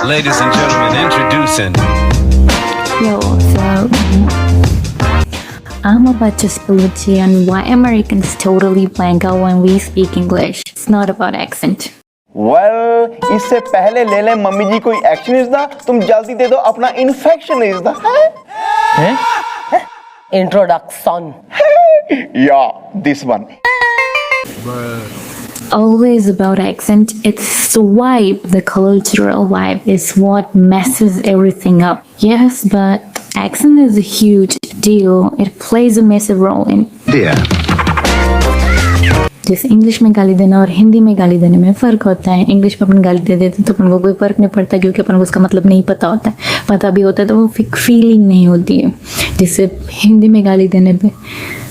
Ladies and gentlemen, introducing. Yo, so I'm about to spill the tea on why Americans totally blank out when we speak English. It's not about accent. Well, इससे पहले ले ले mummy जी कोई action is दा तुम जल्दी दे दो अपना इन्फेक्शन इज़ दा Introduction. Yeah, this one. Always about accent. It's the vibe, the cultural vibe is what messes everything up. Yes, but accent is a huge deal. It plays a massive role in जैसे English में गाली देना और हिंदी में गाली देने में फ़र्क होता है. इंग्लिश में अपन गाली दे देते तो अपन को कोई फ़र्क नहीं पड़ता क्योंकि अपन को उसका मतलब नहीं पता होता है. पता भी होता है तो वो फीलिंग नहीं होती है. जैसे हिंदी में गाली देने पे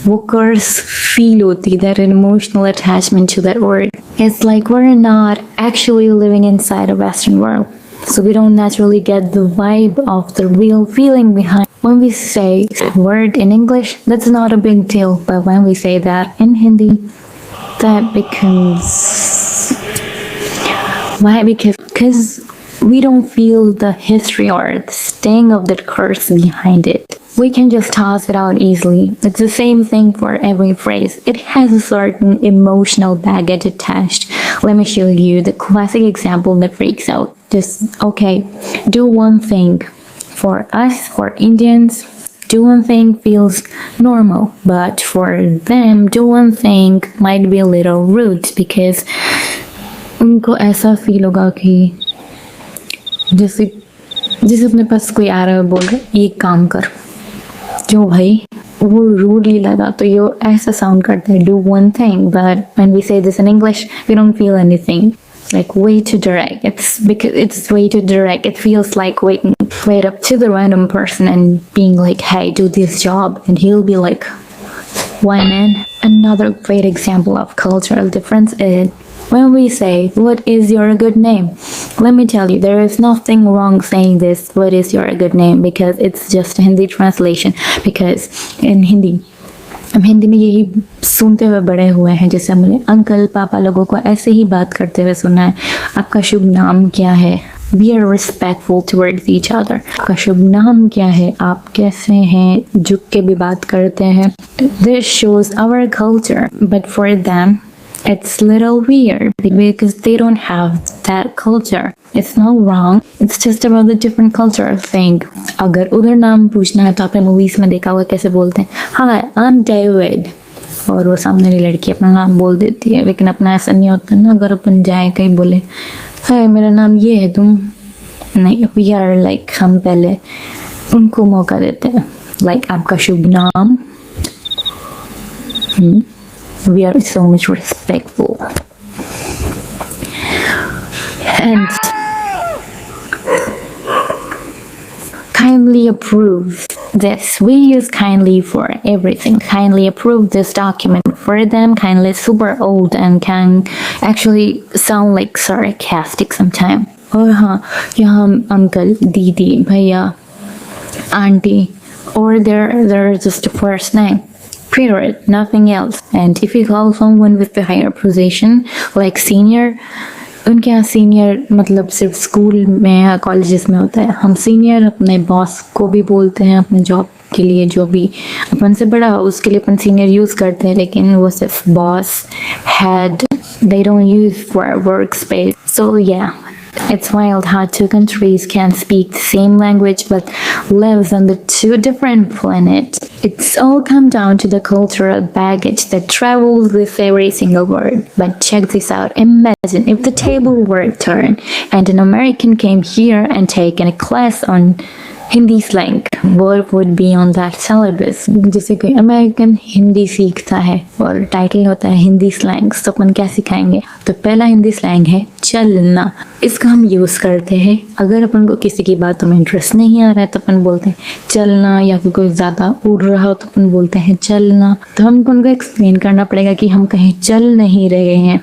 वो कर्स फील होती है, that emotional attachment to that word. It's like we are not actually living inside a western world. So we don't naturally get the vibe of the real feeling behind. When we say word in English, that's not a big deal. But when we say that in Hindi, that becomes... Why? Because we don't feel the history or the sting of that curse behind it. We can just toss it out easily. It's the same thing for every phrase. It has a certain emotional baggage attached. Let me show you the classic example that freaks out. Just, okay, do one thing. For us, for Indians, do one thing feels normal. But for them, do one thing might be a little rude because उनको ऐसा feel होगा कि जैसे अपने पास कोई आ रहा है बोल रहे ये काम कर, जो भाई वो रूडली लगा तो ये ऐसा साउंड करता है, do one thing. But when we say this in English, we don't feel anything. Like way too direct. It's because it's way too direct. It feels like waiting right up to the random person and being like, hey, do this job. And he'll be like, why man? Another great example of cultural difference is when we say, what is your good name? Let me tell you, there is nothing wrong saying this, what is your good name? Because it's just a Hindi translation. Because in Hindi, हम हिंदी में यही सुनते हुए बड़े हुए हैं. जैसे हमने अंकल पापा लोगों को ऐसे ही बात करते हुए सुना है, आपका शुभ नाम क्या है? We are respectful towards each other. आपका शुभ नाम क्या है? आप कैसे हैं? झुक के भी बात करते हैं. This shows our culture, but for them it's little weird because they don't have that culture. It's not wrong. It's just about the different cultural thing. अगर उधर नाम पूछना है तो आपने मूवीज में देखा होगा कैसे बोलते हैं, Hi, I'm David. और वो सामने वाली लड़की अपना नाम बोल देती है. लेकिन अपना ऐसा नहीं होता ना, अगर अपन जाए कहीं बोले हाय मेरा नाम ये है, तुम नहीं. We are like हम पहले उनको मौका देते हैं. Like आपका शुभ नाम. We are so much respectful. And kindly approve this. We use kindly for everything. Kindly approve this document. For them, kindly is super old and can actually sound like sarcastic sometimes. और हाँ, यहाँ uncle, दीदी, भैया, auntie, or they're just a first name. Period, nothing else. And if you call someone with a higher position like senior, उनके यहाँ senior मतलब सिर्फ school में या कॉलेजेस में होता है. हम सीनियर अपने बॉस को भी बोलते हैं अपने जॉब के लिए, जो भी अपन से बड़ा हो उसके लिए अपन सीनियर यूज़ करते हैं. लेकिन वो सिर्फ boss, head, they don't use for workspace. So yeah, it's wild how two countries can speak the same language but lives on the two different planets. It's all come down to the cultural baggage that travels with every single word. But check this out. Imagine if the table were turned and an American came here and taken a class on Hindi slang. What would be on that syllabus? जैसे कोई American Hindi सीखता है और title होता है Hindi slangs, तो अपन क्या सिखाएंगे? तो पहला हिंदी स्लैंग है चलना. इसका हम यूज़ करते हैं अगर अपन को किसी की बातों में इंटरेस्ट नहीं आ रहा है तो अपन बोलते हैं चलना, या फिर कोई ज़्यादा उड़ रहा हो तो अपन बोलते हैं चलना. तो हमको उनको एक्सप्लेन करना पड़ेगा कि हम कहीं चल नहीं रहे हैं.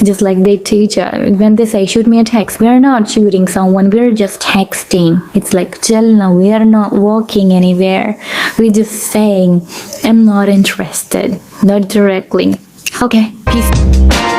Just like they teach when they say shoot me a text, we are not shooting someone, we are just texting. It's like chalna, we are not walking anywhere, we're just saying I'm not interested, not directly. Okay, peace.